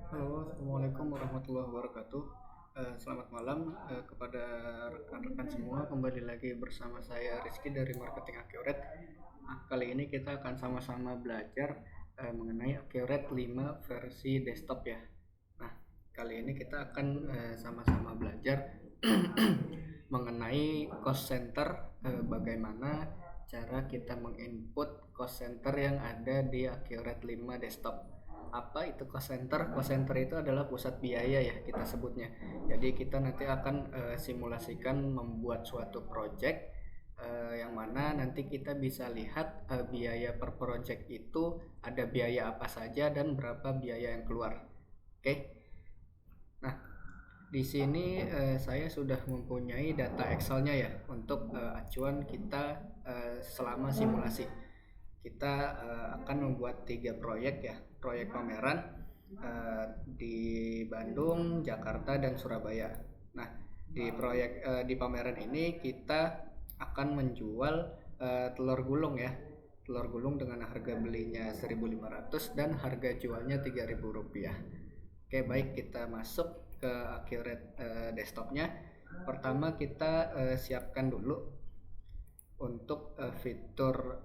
Halo, Assalamualaikum warahmatullahi wabarakatuh. Selamat malam kepada rekan-rekan semua. Kembali lagi bersama saya Rizky dari Marketing Accurate. Kali ini kita akan sama-sama belajar mengenai Accurate 5 versi desktop ya. Nah, kali ini kita akan sama-sama belajar mengenai cost center, bagaimana cara kita menginput cost center yang ada di Accurate 5 desktop. Apa itu cost center? Cost center itu adalah pusat biaya ya kita sebutnya. Jadi kita nanti akan simulasikan membuat suatu project yang mana nanti kita bisa lihat biaya per project itu ada biaya apa saja dan berapa biaya yang keluar. Oke. Nah, di sini saya sudah mempunyai data Excel-nya ya untuk acuan kita selama simulasi. Kita akan membuat 3 proyek ya, proyek pameran di Bandung, Jakarta, dan Surabaya. Nah, di pameran ini kita akan menjual telur gulung ya, telur gulung dengan harga belinya 1.500 dan harga jualnya Rp3.000. Oke, baik, kita masuk ke Accurate desktopnya. Pertama kita siapkan dulu untuk fitur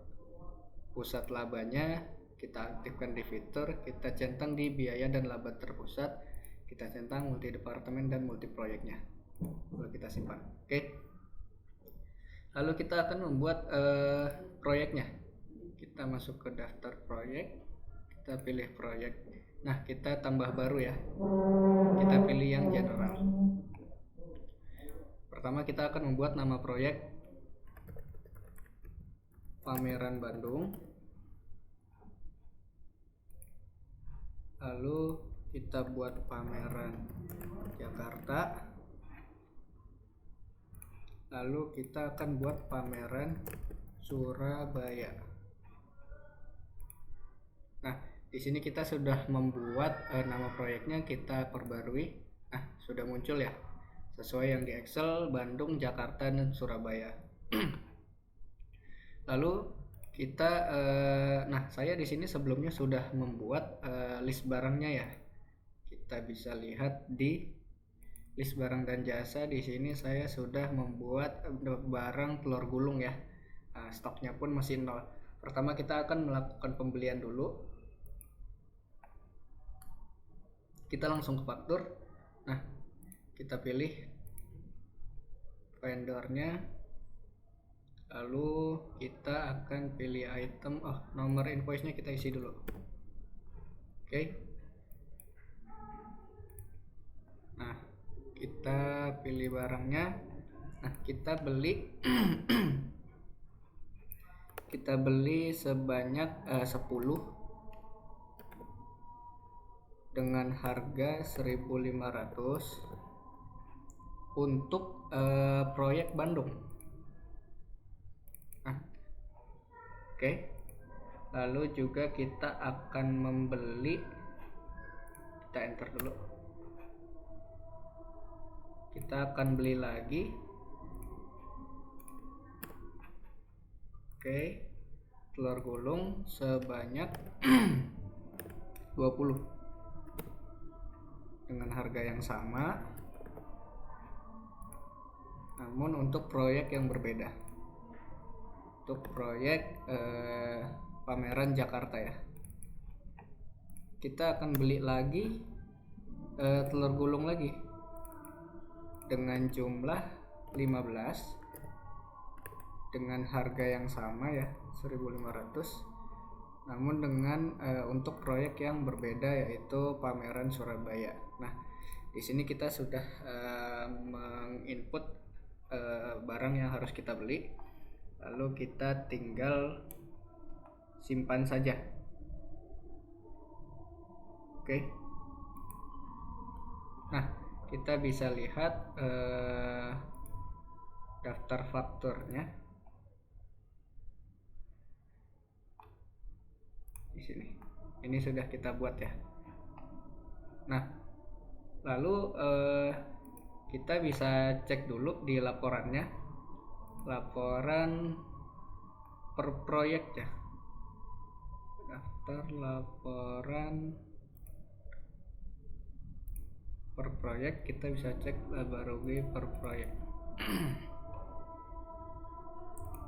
pusat labanya. Kita aktifkan di fitur, kita centang di biaya dan laba terpusat, kita centang multi departemen dan multi proyeknya, lalu kita simpan. Oke, lalu kita akan membuat proyeknya. Kita masuk ke daftar proyek, kita pilih proyek. Nah, kita tambah baru ya, kita pilih yang general. Pertama kita akan membuat nama proyek Pameran Bandung, lalu kita buat Pameran Jakarta, lalu kita akan buat Pameran Surabaya. Nah, di sini kita sudah membuat nama proyeknya, kita perbarui. Nah, sudah muncul ya, sesuai yang di Excel, Bandung, Jakarta, dan Surabaya. Lalu kita nah, saya di sini sebelumnya sudah membuat list barangnya ya. Kita bisa lihat di list barang dan jasa. Di sini saya sudah membuat barang telur gulung ya. Nah, stoknya pun masih 0. Pertama kita akan melakukan pembelian dulu. Kita langsung ke faktur. Nah, kita pilih vendornya, lalu kita akan pilih item. Nomor invoice-nya kita isi dulu. Oke. Nah, kita pilih barangnya. Nah, kita beli kita beli sebanyak 10 dengan harga 1.500 untuk proyek Bandung. Nah, oke. Lalu juga kita akan membeli, kita enter dulu. Kita akan beli lagi. Oke. Telur gulung sebanyak 20 dengan harga yang sama, namun untuk proyek yang berbeda. Untuk proyek Pameran Jakarta ya, kita akan beli lagi telur gulung lagi dengan jumlah 15 dengan harga yang sama ya, 1.500, namun dengan untuk proyek yang berbeda, yaitu Pameran Surabaya. Nah, di sini kita sudah menginput barang yang harus kita beli, lalu kita tinggal simpan saja. Oke. Nah, kita bisa lihat daftar fakturnya di sini. Ini sudah kita buat ya. Nah, lalu kita bisa cek dulu di laporannya, laporan per proyek ya, daftar laporan per proyek, kita bisa cek laba rugi per proyek.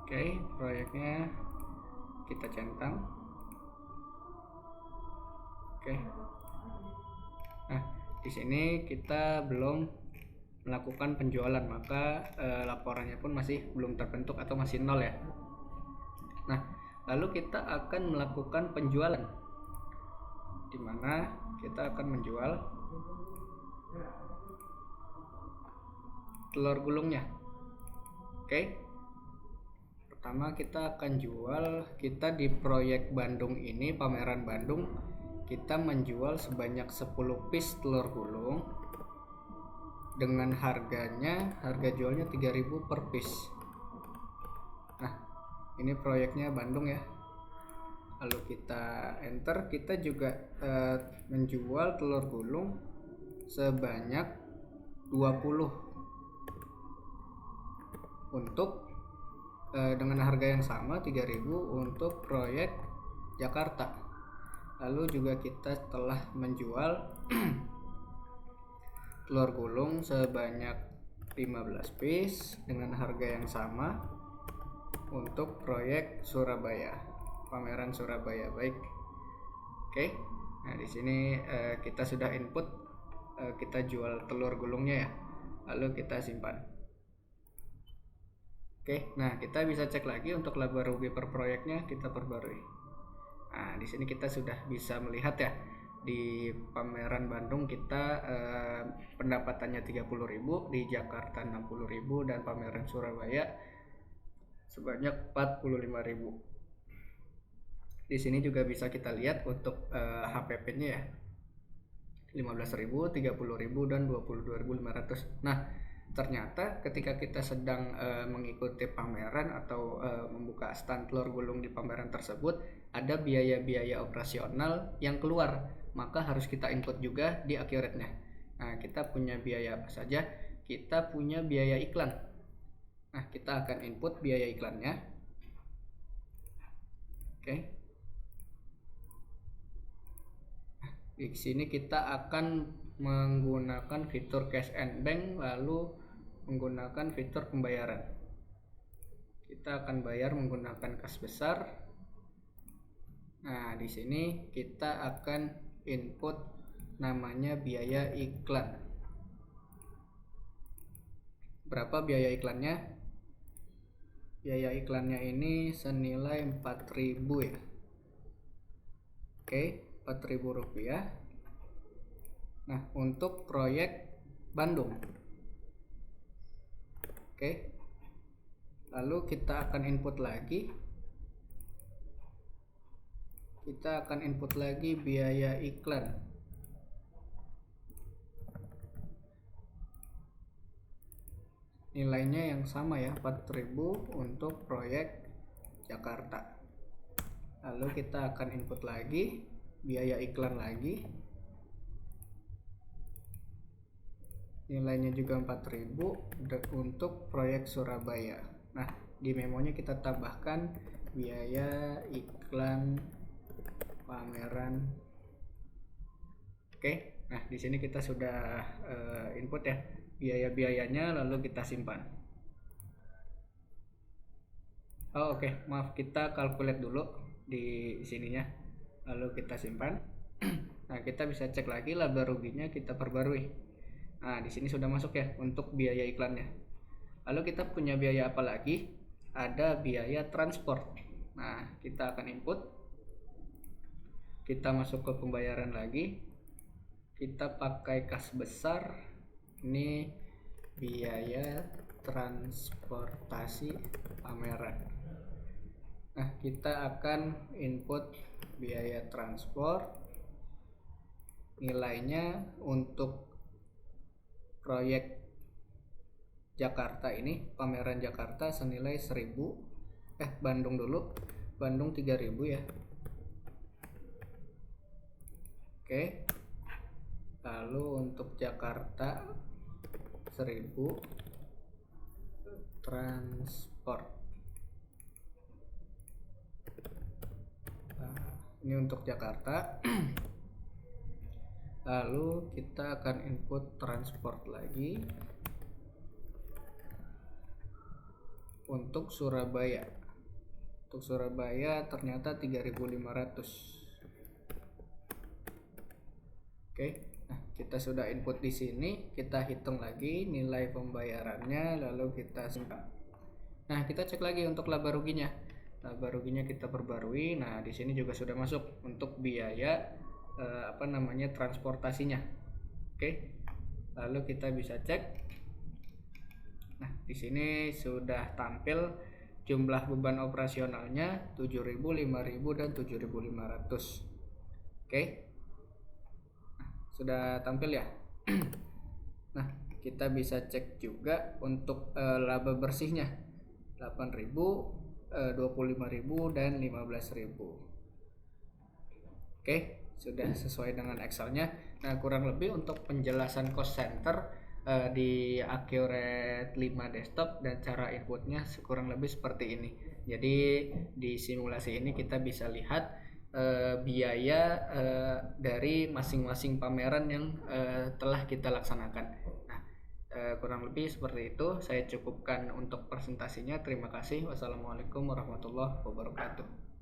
Oke, proyeknya kita centang. Oke. Nah, di sini kita belum melakukan penjualan, maka laporannya pun masih belum terbentuk atau masih nol ya. Nah, lalu kita akan melakukan penjualan, di mana kita akan menjual telur gulungnya. Oke. Pertama kita akan jual, kita di proyek Bandung ini, pameran Bandung, kita menjual sebanyak 10 piece telur gulung dengan harga jualnya 3.000 per piece. Nah, ini proyeknya Bandung ya. Lalu kita enter, kita juga menjual telur gulung sebanyak 20 untuk dengan harga yang sama 3.000 untuk proyek Jakarta. Lalu juga kita telah menjual telur gulung sebanyak 15 piece dengan harga yang sama untuk proyek Surabaya, pameran Surabaya. Baik. Oke. Nah, di sini kita sudah input, kita jual telur gulungnya ya. Lalu kita simpan. Oke, nah kita bisa cek lagi untuk laba rugi per proyeknya, kita perbarui. Nah, di sini kita sudah bisa melihat ya, di pameran Bandung kita pendapatannya 30.000, di Jakarta 60.000, dan pameran Surabaya sebanyak 45.000. Di sini juga bisa kita lihat untuk HPP-nya ya, 15.000, 30.000, dan 22.500. Nah, ternyata ketika kita sedang mengikuti pameran atau membuka stand telur gulung di pameran tersebut, ada biaya-biaya operasional yang keluar, maka harus kita input juga di accurate-nya. Nah, kita punya biaya apa saja? Kita punya biaya iklan. Nah, kita akan input biaya iklannya. Oke. Di sini kita akan menggunakan fitur cash and bank, lalu menggunakan fitur pembayaran. Kita akan bayar menggunakan kas besar. Nah, di sini kita akan input namanya biaya iklan. Berapa biaya iklannya? Biaya iklannya ini senilai 4.000 ya. Oke, 4.000 rupiah. Nah, untuk proyek Bandung. Oke. Lalu kita akan input lagi. Kita akan input lagi biaya iklan. Nilainya yang sama ya, 4.000 untuk proyek Jakarta. Lalu kita akan input lagi biaya iklan lagi. Nilainya juga 4.000 untuk proyek Surabaya. Nah, di memonya kita tambahkan biaya iklan pameran. Oke. Nah, di sini kita sudah input ya biaya-biayanya, lalu kita simpan. Oh, oke. Maaf, kita calculate dulu di sininya. Lalu kita simpan. Nah, kita bisa cek lagi laba ruginya, kita perbarui. Nah, di sini sudah masuk ya untuk biaya iklannya. Lalu kita punya biaya apa lagi? Ada biaya transport. Nah, kita akan input. Kita masuk ke pembayaran lagi. Kita pakai kas besar. Ini biaya transportasi pameran. Nah, kita akan input biaya transport. Nilainya untuk proyek Jakarta ini, pameran Jakarta senilai 1.000. Bandung dulu. Bandung 3.000 ya. Oke. Lalu untuk Jakarta 1.000 transport. Nah, ini untuk Jakarta. Lalu kita akan input transport lagi untuk Surabaya. Untuk Surabaya ternyata 3.500. Oke, nah kita sudah input di sini, kita hitung lagi nilai pembayarannya, lalu kita simpan. Nah, kita cek lagi untuk laba ruginya. Laba ruginya kita perbarui. Nah, di sini juga sudah masuk untuk biaya transportasinya. Oke. Lalu kita bisa cek. Nah, di sini sudah tampil jumlah beban operasionalnya 7.000, 5.000 dan 7.500. Oke. Sudah tampil ya. Nah, kita bisa cek juga untuk laba bersihnya 8.000, 25.000 dan 15.000. Oke, sudah sesuai dengan Excelnya. Nah, kurang lebih untuk penjelasan cost center di Accurate 5 desktop dan cara inputnya kurang lebih seperti ini. Jadi di simulasi ini kita bisa lihat biaya dari masing-masing pameran yang telah kita laksanakan. Nah, kurang lebih seperti itu. Saya cukupkan untuk presentasinya. Terima kasih. Wassalamualaikum warahmatullahi wabarakatuh.